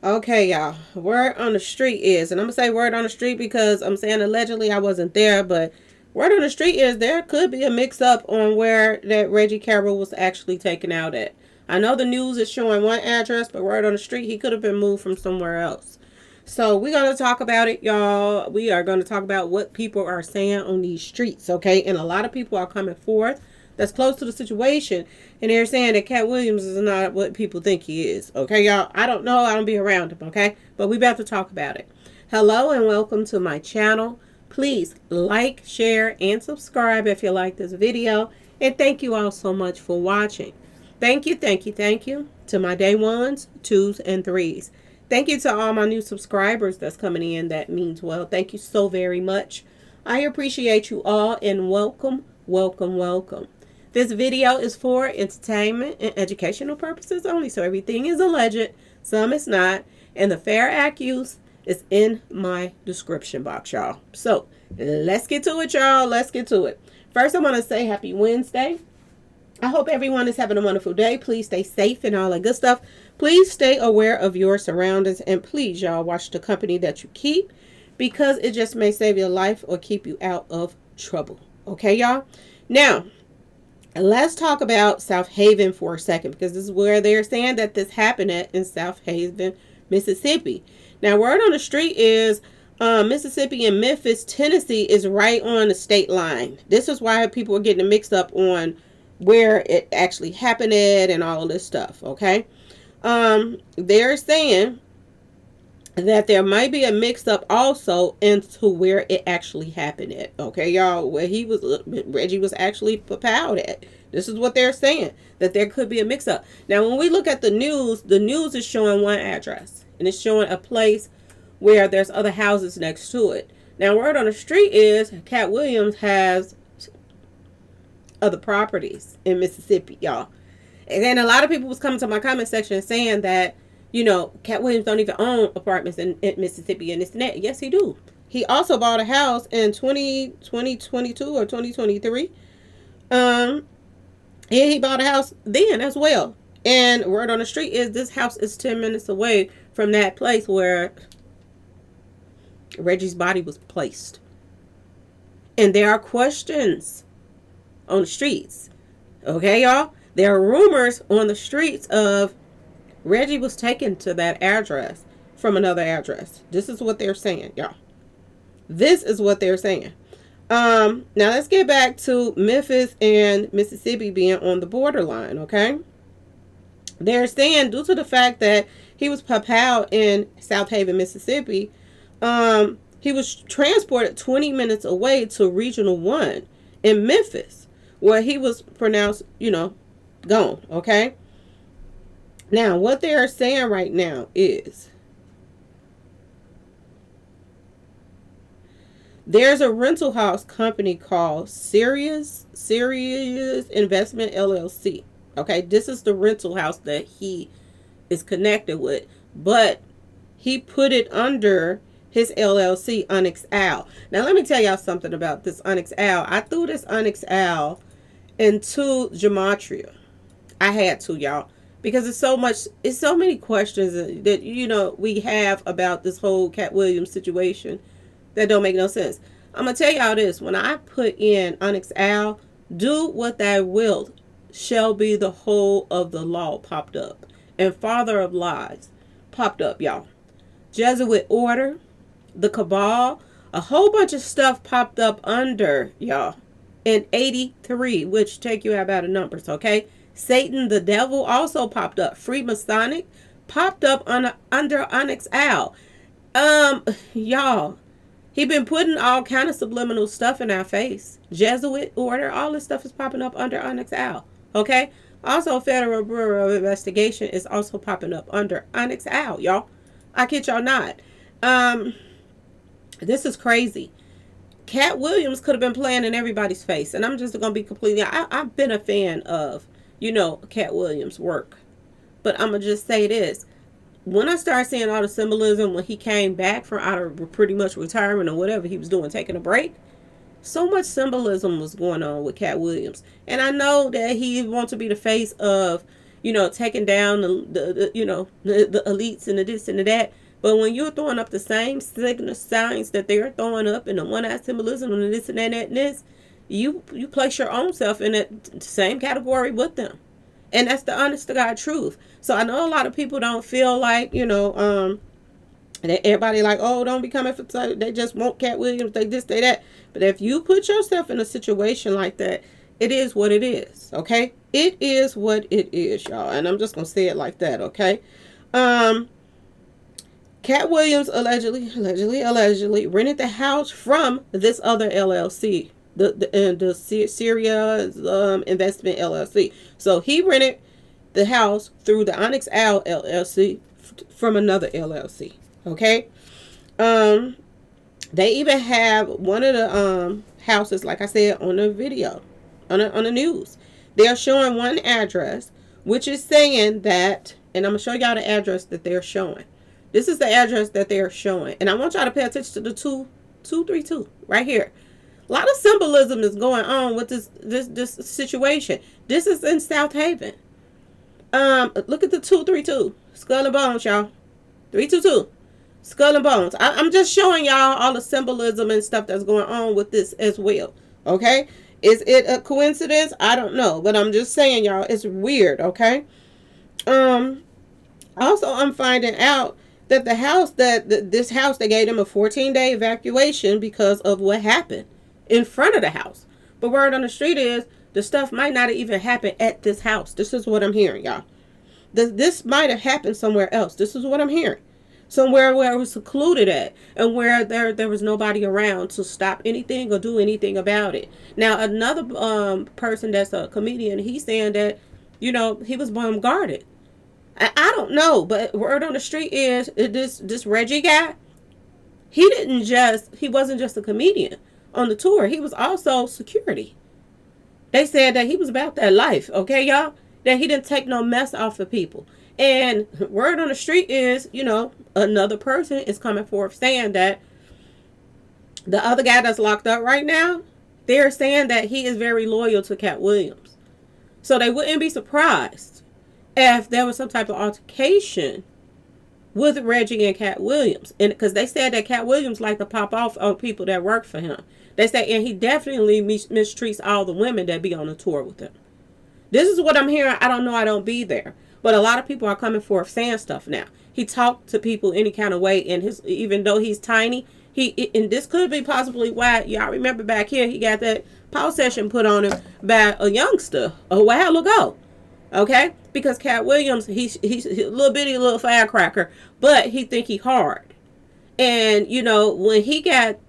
Okay, y'all. Word on the street is, and I'm gonna say word on the street because I'm saying allegedly I wasn't there, but word on the street is there could be a mix up on where that Reggie Carroll was actually taken out at. I know the news is showing one address, but word on the street he could have been moved from somewhere else. So we're gonna talk about it, y'all. We are gonna talk about what people are saying on these streets, okay? And a lot of people are coming forth that's close to the situation, and they're saying that Katt Williams is not what people think he is. Okay, y'all. I don't know. I don't be around him. Okay, but we about to talk about it. Hello and welcome to my channel. Please like, share, and subscribe if you like this video. And thank you all so much for watching. Thank you, thank you, thank you to my day ones, twos, and threes. Thank you to all my new subscribers that's coming in. That means well. Thank you so very much. I appreciate you all and welcome, welcome, welcome. This video is for entertainment and educational purposes only, so everything is alleged, some is not, and the fair act use is in my description box, y'all. So, let's get to it, y'all. Let's get to it. First, I want to say happy Wednesday. I hope everyone is having a wonderful day. Please stay safe and all that good stuff. Please stay aware of your surroundings, and please, y'all, watch the company that you keep because it just may save your life or keep you out of trouble. Okay, y'all? Now, let's talk about South Haven for a second because this is where they're saying that this happened at in South Haven, Mississippi. Now, word on the street is Mississippi and Memphis, Tennessee is right on the state line. This is why people are getting mixed up on where it actually happened at and all of this stuff, okay? They're saying that there might be a mix up also into where it actually happened at. Okay, y'all, where Reggie was actually propelled at. This is what they're saying, that there could be a mix up. Now, when we look at the news is showing one address and it's showing a place where there's other houses next to it. Now, word on the street is Katt Williams has other properties in Mississippi, y'all. And then a lot of people was coming to my comment section saying that, you know, Katt Williams don't even own apartments in Mississippi and this and that. Yes, he do. He also bought a house in 2022 or 2023. And he bought a house then as well. And word on the street is this house is 10 minutes away from that place where Reggie's body was placed. And there are questions on the streets. Okay, y'all? There are rumors on the streets of Reggie was taken to that address from another address. This is what they're saying, y'all. This is what they're saying. Now let's get back to Memphis and Mississippi being on the borderline, okay? They're saying due to the fact that he was propelled in South Haven, Mississippi, he was transported 20 minutes away to Regional 1 in Memphis, where he was pronounced, you know, gone, okay? Now, what they are saying right now is there's a rental house company called Sirius Investment LLC. Okay, this is the rental house that he is connected with, but he put it under his LLC, Onyx Owl. Now, let me tell y'all something about this Onyx Owl. I threw this Onyx Owl into gematria. I had to, y'all. Because it's so many questions that, you know, we have about this whole Katt Williams situation that don't make no sense. I'm going to tell y'all this. When I put in Onyx Owl, do what thy wilt shall be the whole of the law popped up. And Father of Lies popped up, y'all. Jesuit Order, the Cabal, a whole bunch of stuff popped up under, y'all. In 83, which take you out of numbers, okay? Satan, the devil, also popped up. Freemasonic popped up under Onyx Owl. Y'all, he been putting all kind of subliminal stuff in our face. Jesuit Order, all this stuff is popping up under Onyx Owl. Okay? Also, Federal Bureau of Investigation is also popping up under Onyx Owl, y'all. I kid y'all not. This is crazy. Katt Williams could have been playing in everybody's face. And I'm just going to be completely... I've been a fan of, you know, Katt Williams' work. But I'm going to just say this. When I started seeing all the symbolism when he came back from out of pretty much retirement or whatever he was doing, taking a break, so much symbolism was going on with Katt Williams. And I know that he wants to be the face of, taking down the elites and the this and the that. But when you're throwing up the same signal signs that they're throwing up, and the one-eye symbolism and this and that and this, you place your own self in that same category with them. And that's the honest to God truth. So I know a lot of people don't feel like, everybody like, oh, don't be coming for, they just want Katt Williams, they this, they that. But if you put yourself in a situation like that, it is what it is, okay? It is what it is, y'all. And I'm just going to say it like that, okay? Katt Williams allegedly rented the house from this other LLC, the Syria Investment LLC. So he rented the house through the Onyx Owl LLC from another LLC. Okay. They even have one of the houses, like I said, on the video, on the news. They're showing one address, which is saying that, and I'm gonna show y'all the address that they're showing. This is the address that they're showing, and I want y'all to pay attention to the 232 right here. A lot of symbolism is going on with this situation. This is in South Haven. Look at the 232, Skull and Bones, y'all. 322, Skull and Bones. I'm just showing y'all all the symbolism and stuff that's going on with this as well. Okay, is it a coincidence? I don't know, but I'm just saying, y'all, it's weird. Okay. Also, I'm finding out that the house this house, they gave them a 14-day evacuation because of what happened in front of the house. But word on the street is the stuff might not have even happened at this house. This is what I'm hearing, y'all. This might have happened somewhere else. This is what I'm hearing. Somewhere where it was secluded at, and where there was nobody around to stop anything or do anything about it. Now, another person that's a comedian, he's saying that, he was bombarded. I don't know, but word on the street is this Reggie guy, he wasn't just a comedian on the tour. He was also security. They said that he was about that life, okay, y'all? That he didn't take no mess off of people. And word on the street is, another person is coming forth saying that the other guy that's locked up right now, they're saying that he is very loyal to Katt Williams. So they wouldn't be surprised if there was some type of altercation with Reggie and Katt Williams. And because they said that Katt Williams liked to pop off on people that work for him. They say, and he definitely mistreats all the women that be on the tour with him. This is what I'm hearing. I don't know. I don't be there. But a lot of people are coming forth saying stuff now. He talked to people any kind of way, and even though he's tiny, and this could be possibly why, y'all remember back here, he got that pause session put on him by a youngster a while ago. Okay? Because Katt Williams, he's a little bitty little firecracker, but he think he hard. And, when he got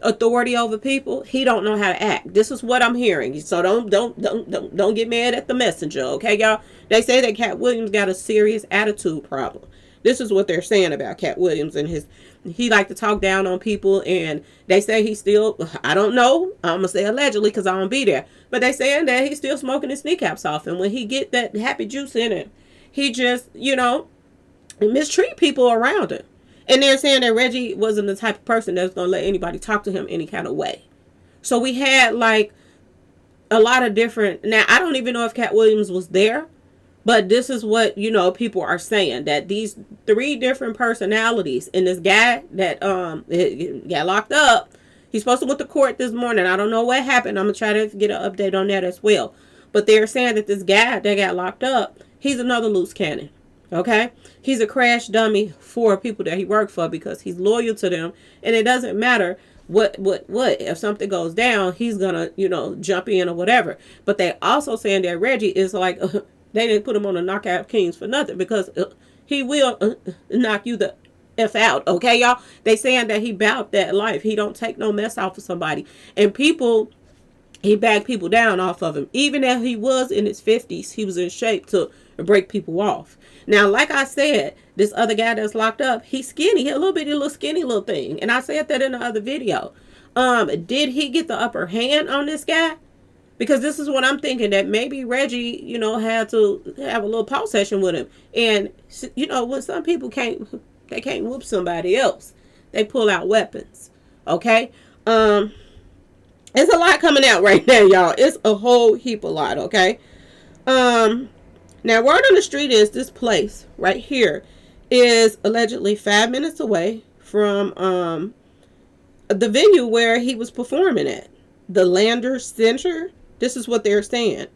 authority over people, he don't know how to act. This is what I'm hearing. So don't get mad at the messenger, okay, y'all? They say that Katt Williams got a serious attitude problem. This is what they're saying about Katt Williams, and he like to talk down on people, and they say he still, I don't know, I'm gonna say allegedly because I don't be there, but they saying that he's still smoking his kneecaps off, and when he get that happy juice in him, he just mistreat people around him. And they're saying that Reggie wasn't the type of person that's going to let anybody talk to him any kind of way. So we had like a lot of different. Now, I don't even know if Katt Williams was there. But this is what, people are saying. That these 3 different personalities. And this guy that got locked up. He's supposed to go to court this morning. I don't know what happened. I'm going to try to get an update on that as well. But they're saying that this guy that got locked up. He's another loose cannon. Okay, he's a crash dummy for people that he worked for because he's loyal to them, and it doesn't matter what if something goes down, he's gonna jump in or whatever. But they also saying that Reggie is like they didn't put him on the Knockout Kings for nothing because he will knock you the F out. Okay, y'all. They saying that he bout that life. He don't take no mess off of somebody, and he bagged people down off of him. Even if he was in his 50s, he was in shape to break people off. Now, like I said, this other guy that's locked up, he's skinny. He's a little skinny little thing. And I said that in the other video. Did he get the upper hand on this guy? Because this is what I'm thinking, that maybe Reggie, had to have a little pause session with him. And, when some people can't whoop somebody else, they pull out weapons. Okay? It's a lot coming out right now, y'all. It's a whole heap of lot, okay? Now, word on the street is this place right here is allegedly 5 minutes away from the venue where he was performing at, the Landers Center. This is what they're saying.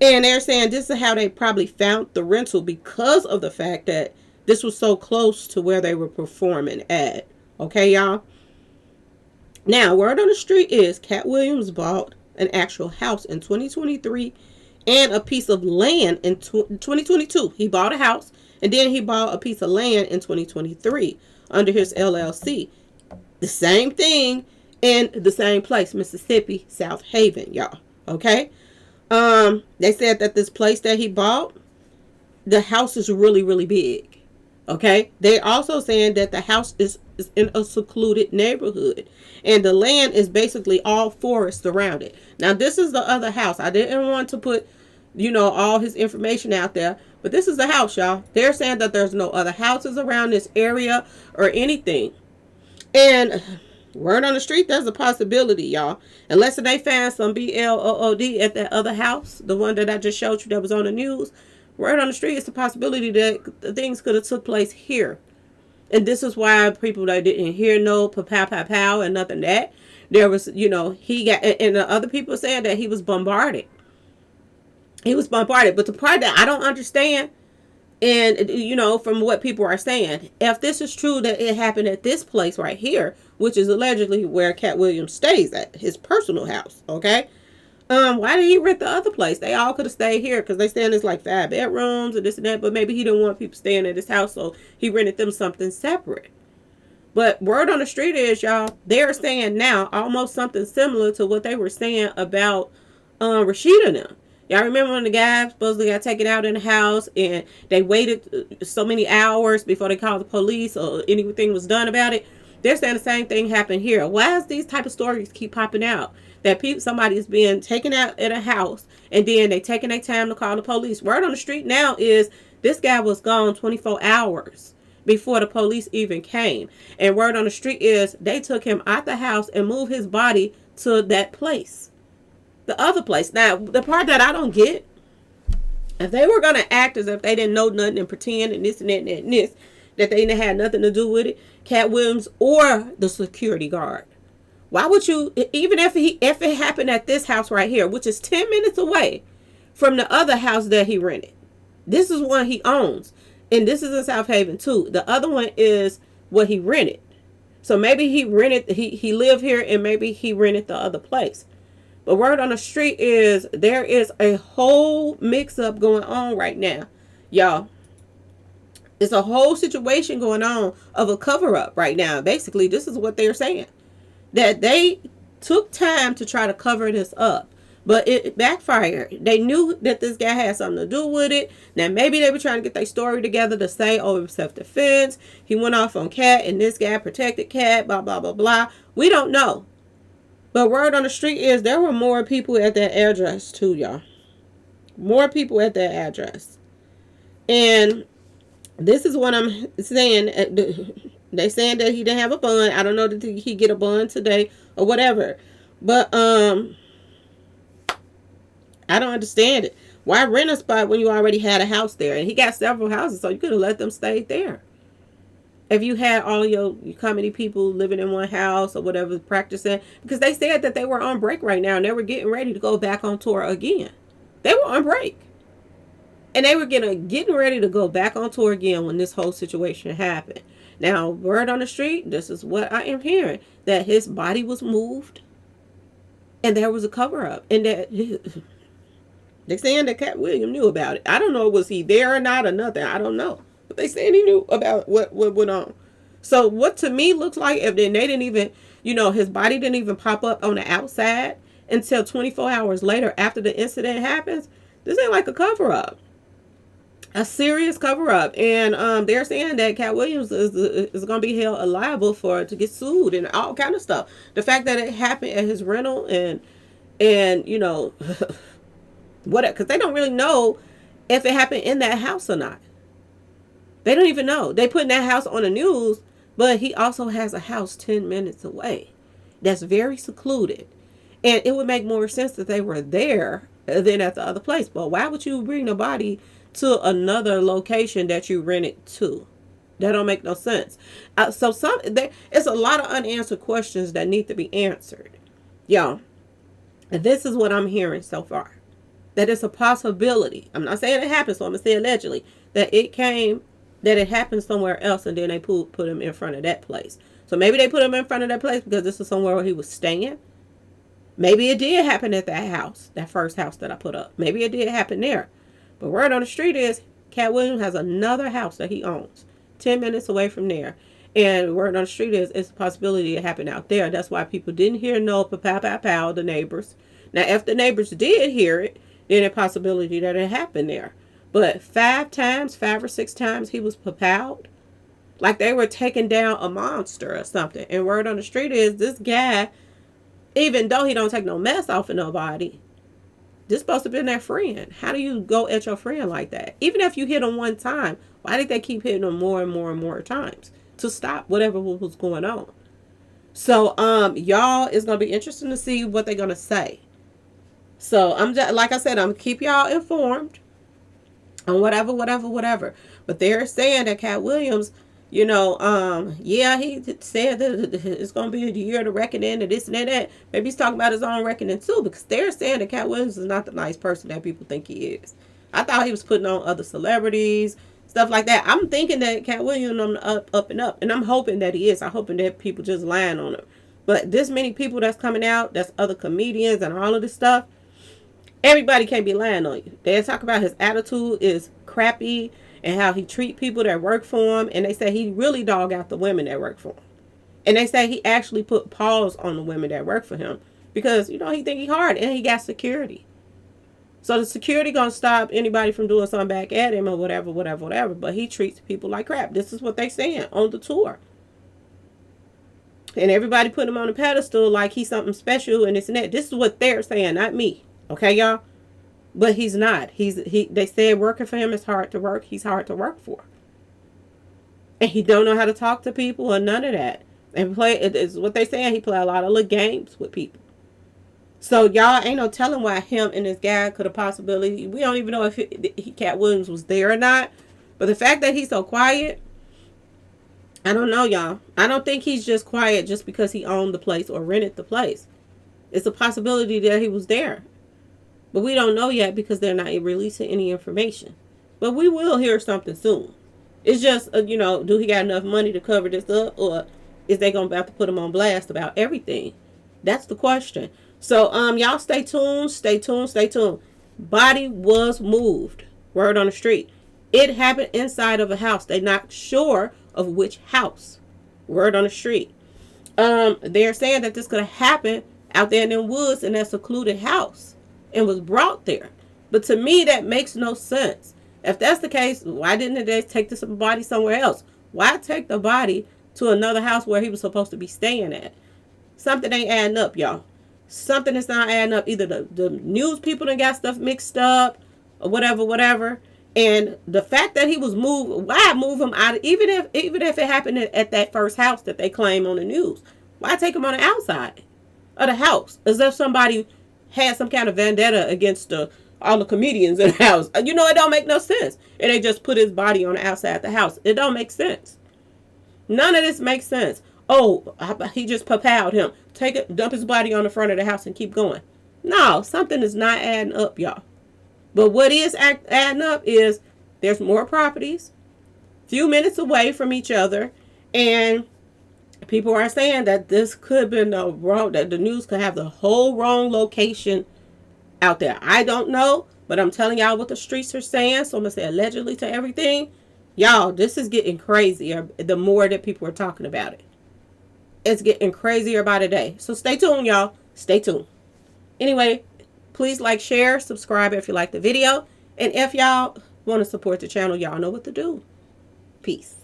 And they're saying this is how they probably found the rental, because of the fact that this was so close to where they were performing at. Okay, y'all? Now, word on the street is Katt Williams bought an actual house in 2023 and a piece of land in 2022. He bought a house and then he bought a piece of land in 2023 under his LLC. The same thing in the same place, Mississippi, South Haven, y'all. Okay? They said that this place that he bought, the house is really, really big. Okay? They also saying that the house is in a secluded neighborhood. And the land is basically all forest around it. Now, this is the other house. I didn't want to put, all his information out there. But this is the house, y'all. They're saying that there's no other houses around this area or anything. And word on the street, there's a possibility, y'all. Unless they found some BLOOD at that other house, the one that I just showed you that was on the news. Word on the street, it's a possibility that things could have took place here. And this is why people that didn't hear no pow and nothing that. There was, he got, and the other people saying that he was bombarded. He was bombarded. But the part that I don't understand, and, from what people are saying, if this is true that it happened at this place right here, which is allegedly where Katt Williams stays at, his personal house, okay? Why did he rent the other place? They all could have stayed here because they saying it's like 5 bedrooms and this and that, but maybe he didn't want people staying at his house, so he rented them something separate. But word on the street is, y'all, they're saying now almost something similar to what they were saying about Rashida and them. Y'all remember when the guy supposedly got taken out in the house and they waited so many hours before they called the police or anything was done about it? They're saying the same thing happened here. Why does these type of stories keep popping out? That somebody is being taken out at a house and then they taking their time to call the police. Word on the street now is this guy was gone 24 hours before the police even came. And word on the street is they took him out the house and moved his body to that place. The other place. Now, the part that I don't get, if they were going to act as if they didn't know nothing and pretend and this and that and this, that they didn't have nothing to do with it, Katt Williams or the security guard. Why would you, even if it happened at this house right here, which is 10 minutes away from the other house that he rented. This is one he owns. And this is in South Haven too. The other one is what he rented. So maybe he lived here and maybe he rented the other place. But word on the street is there is a whole mix-up going on right now. Y'all. It's a whole situation going on of a cover-up right now. Basically, this is what they're saying. That they took time to try to cover this up. But it backfired. They knew that this guy had something to do with it. Now, maybe they were trying to get their story together to say, oh, it was self-defense. He went off on Katt and this guy protected Katt, blah, blah, blah, blah. We don't know. But word on the street is there were more people at that address too, y'all. More people at that address. And this is what I'm saying. They saying that he didn't have a bond. I don't know that he get a bond today or whatever. But I don't understand it. Why rent a spot when you already had a house there? And he got several houses, so you could have let them stay there. If you had all of your comedy people living in one house or whatever, practicing. Because they said that they were on break right now and they were getting ready to go back on tour again. They were on break. And they were getting ready to go back on tour again when this whole situation happened. Now, word on the street, this is what I am hearing. That his body was moved. And there was a cover-up. And that they're saying that Katt Williams knew about it. I don't know, was he there or not or nothing. I don't know. But they saying he knew about what went on. So what to me looks like if then they didn't even, his body didn't even pop up on the outside until 24 hours later after the incident happens. This ain't like a cover-up. A serious cover-up. And they're saying that Katt Williams is going to be held liable to get sued and all kind of stuff. The fact that it happened at his rental and what, because they don't really know if it happened in that house or not. They don't even know. They putting that house on the news, but he also has a house 10 minutes away that's very secluded. And it would make more sense that they were there than at the other place. But why would you bring the body to another location that you rented to? That don't make no sense. It's a lot of unanswered questions that need to be answered. Y'all, this is what I'm hearing so far. That it's a possibility. I'm not saying it happened, so I'm going to say allegedly. That it happened somewhere else and then they put him in front of that place. So maybe they put him in front of that place because this is somewhere where he was staying. Maybe it did happen at that house, that first house that I put up. Maybe it did happen there. But word on the street is Katt Williams has another house that he owns 10 minutes away from there. And word on the street is it's a possibility it happened out there. That's why people didn't hear no pow, the neighbors. Now, if the neighbors did hear it, then a possibility that it happened there. But 5 or 6 times, he was papowed. Like they were taking down a monster or something. And word on the street is this guy, even though he don't take no mess off of nobody, this supposed to be their friend. How do you go at your friend like that? Even if you hit him one time, why did they keep hitting him more and more and more times to stop whatever was going on? So, y'all, it's gonna be interesting to see what they're gonna say. So I'm just, like I said, I'm gonna keep y'all informed on whatever. But they're saying that Katt Williams, he said that it's gonna be the year of the reckoning and this and that. Maybe he's talking about his own reckoning too, because they're saying that Katt Williams is not the nice person that people think he is. I thought he was putting on other celebrities, stuff like that. I'm thinking that Katt Williams is up and up, and I'm hoping that he is. I'm hoping that people just lying on him. But this many people that's coming out, that's other comedians and all of this stuff. Everybody can't be lying on you. They talk about his attitude is crappy and how he treat people that work for him. And they say he really dog out the women that work for him. And they say he actually put pause on the women that work for him because, he think he hard and he got security. So the security going to stop anybody from doing something back at him or whatever. But he treats people like crap. This is what they saying on the tour. And everybody put him on a pedestal like he's something special and this and that. This is what they're saying, not me. Okay, y'all? But he's not. They said working for him is hard to work. He's hard to work for. And he don't know how to talk to people or none of that. And it's what they saying. He play a lot of little games with people. So y'all ain't no telling why him and this guy could have possibly. We don't even know if Katt Williams was there or not. But the fact that he's so quiet, I don't know, y'all. I don't think he's just quiet just because he owned the place or rented the place. It's a possibility that he was there. But we don't know yet because they're not releasing any information. But we will hear something soon. It's just, do he got enough money to cover this up? Or is they going to have to put him on blast about everything? That's the question. So, y'all stay tuned. Body was moved. Word on the street. It happened inside of a house. They're not sure of which house. Word on the street. They're saying that this could have happened out there in the woods in that secluded house. And was brought there. But to me, that makes no sense. If that's the case, why didn't they take this body somewhere else? Why take the body to another house where he was supposed to be staying at? Something ain't adding up, y'all. Something is not adding up. Either the news people done got stuff mixed up or whatever. And the fact that he was moved, why move him out? Even if it happened at that first house that they claim on the news, why take him on the outside of the house? As if somebody had some kind of vendetta against all the comedians in the house. It don't make no sense. And they just put his body on the outside of the house. It don't make sense. None of this makes sense. Oh, he just papowed him. Dump his body on the front of the house and keep going. No, something is not adding up, y'all. But what is adding up is there's more properties, few minutes away from each other, and people are saying that this could have been that the news could have the whole wrong location out there. I don't know, but I'm telling y'all what the streets are saying. So I'm going to say allegedly to everything. Y'all, this is getting crazier the more that people are talking about it. It's getting crazier by the day. So stay tuned, y'all. Stay tuned. Anyway, please like, share, subscribe if you like the video. And if y'all want to support the channel, y'all know what to do. Peace.